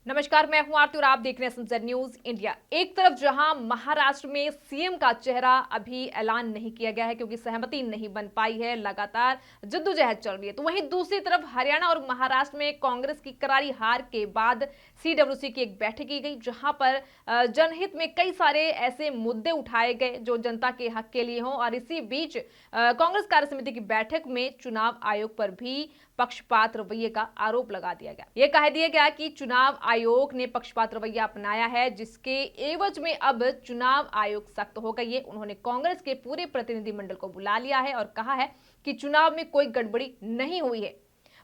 नमस्कार, मैं हूं आरती और आप देख रहे हैं सनसद न्यूज इंडिया। एक तरफ जहां महाराष्ट्र में सीएम का चेहरा अभी ऐलान नहीं किया गया है क्योंकि सहमति नहीं बन पाई है, लगातार जद्दोजहद चल रही है, तो वहीं दूसरी तरफ हरियाणा और महाराष्ट्र में कांग्रेस की करारी हार के बाद सीडब्ल्यूसी की एक बैठक की गई, जहां पर जनहित में कई सारे ऐसे मुद्दे उठाए गए जो जनता के हक के लिए हों। और इसी बीच कांग्रेस कार्य समिति की बैठक में चुनाव आयोग पर भी पक्षपात रवैये का आरोप लगा दिया गया। यह कह दिया गया कि चुनाव आयोग ने पक्षपात रवैया अपनाया है, जिसके एवज में अब चुनाव आयोग सख्त हो गई है। उन्होंने कांग्रेस के पूरे प्रतिनिधिमंडल को बुला लिया है और कहा है कि चुनाव में कोई गड़बड़ी नहीं हुई है।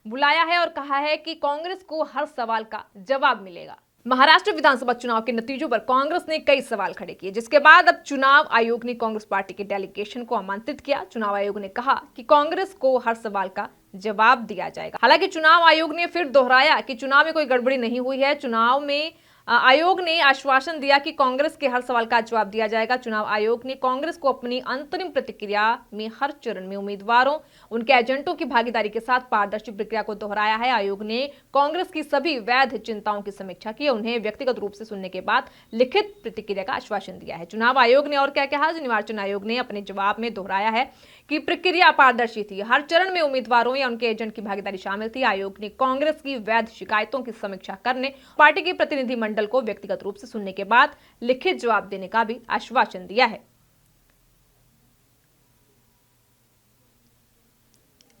बुलाया है और कहा है कि कांग्रेस को हर सवाल का जवाब मिलेगा। महाराष्ट्र विधानसभा चुनाव के नतीजों पर कांग्रेस ने कई सवाल खड़े किए, जिसके बाद अब चुनाव आयोग ने कांग्रेस पार्टी के डेलीगेशन को आमंत्रित किया। चुनाव आयोग ने कहा कि कांग्रेस को हर सवाल का जवाब दिया जाएगा। हालांकि चुनाव आयोग ने फिर दोहराया कि चुनाव में कोई गड़बड़ी नहीं हुई है। चुनाव में आयोग ने आश्वासन दिया कि कांग्रेस के हर सवाल का जवाब दिया जाएगा। चुनाव आयोग ने कांग्रेस को अपनी अंतरिम प्रतिक्रिया में हर चरण में उम्मीदवारों, उनके एजेंटों की भागीदारी के साथ पारदर्शी प्रक्रिया को दोहराया है। आयोग ने कांग्रेस की सभी वैध चिंताओं की समीक्षा की, उन्हें व्यक्तिगत रूप से सुनने के बाद लिखित प्रतिक्रिया का आश्वासन दिया है। चुनाव आयोग ने और क्या कहा? निर्वाचन आयोग ने अपने जवाब में दोहराया है कि प्रक्रिया पारदर्शी थी, हर चरण में उम्मीदवारों या उनके एजेंट की भागीदारी शामिल थी। आयोग ने कांग्रेस की वैध शिकायतों की समीक्षा करने, पार्टी के प्रतिनिधि मंडल को व्यक्तिगत रूप से सुनने के बाद लिखित जवाब देने का भी आश्वासन दिया है।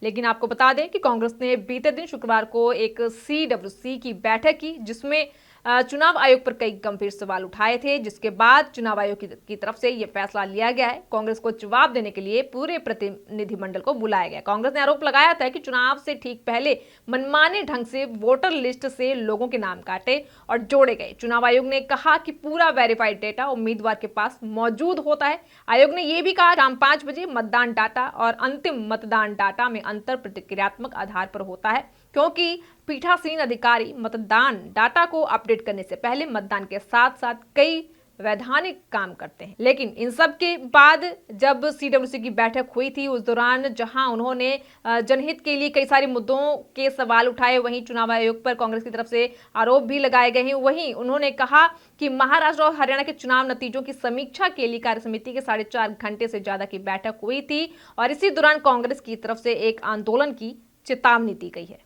लेकिन आपको बता दें कि कांग्रेस ने बीते दिन शुक्रवार को एक सीडब्ल्यूसी की बैठक की, जिसमें चुनाव आयोग पर कई गंभीर सवाल उठाए थे, जिसके बाद चुनाव आयोग की तरफ से यह फैसला लिया गया है। कांग्रेस को जवाब देने के लिए पूरे प्रतिनिधिमंडल को बुलाया गया। कांग्रेस ने आरोप लगाया था कि चुनाव से ठीक पहले मनमाने ढंग से वोटर लिस्ट से लोगों के नाम काटे और जोड़े गए। चुनाव आयोग ने कहा कि पूरा वेरीफाइड डेटा उम्मीदवार के पास मौजूद होता है। आयोग ने यह भी कहा शाम 5 बजे मतदान डाटा और अंतिम मतदान डाटा में अंतर प्रतिक्रियात्मक आधार पर होता है, क्योंकि पीठासीन अधिकारी मतदान डाटा को अपडेट करने से पहले मतदान के साथ साथ कई वैधानिक काम करते हैं। लेकिन इन सब के बाद जब सीडब्ल्यूसी की बैठक हुई थी, उस दौरान जहां उन्होंने जनहित के लिए कई सारे मुद्दों के सवाल उठाए, वहीं चुनाव आयोग पर कांग्रेस की तरफ से आरोप भी लगाए गए हैं। वहीं उन्होंने कहा कि महाराष्ट्र और हरियाणा के चुनाव नतीजों की समीक्षा के लिए कार्य समिति के 4.5 घंटे से ज्यादा की बैठक हुई थी और इसी दौरान कांग्रेस की तरफ से एक आंदोलन की चेतावनी दी गई है।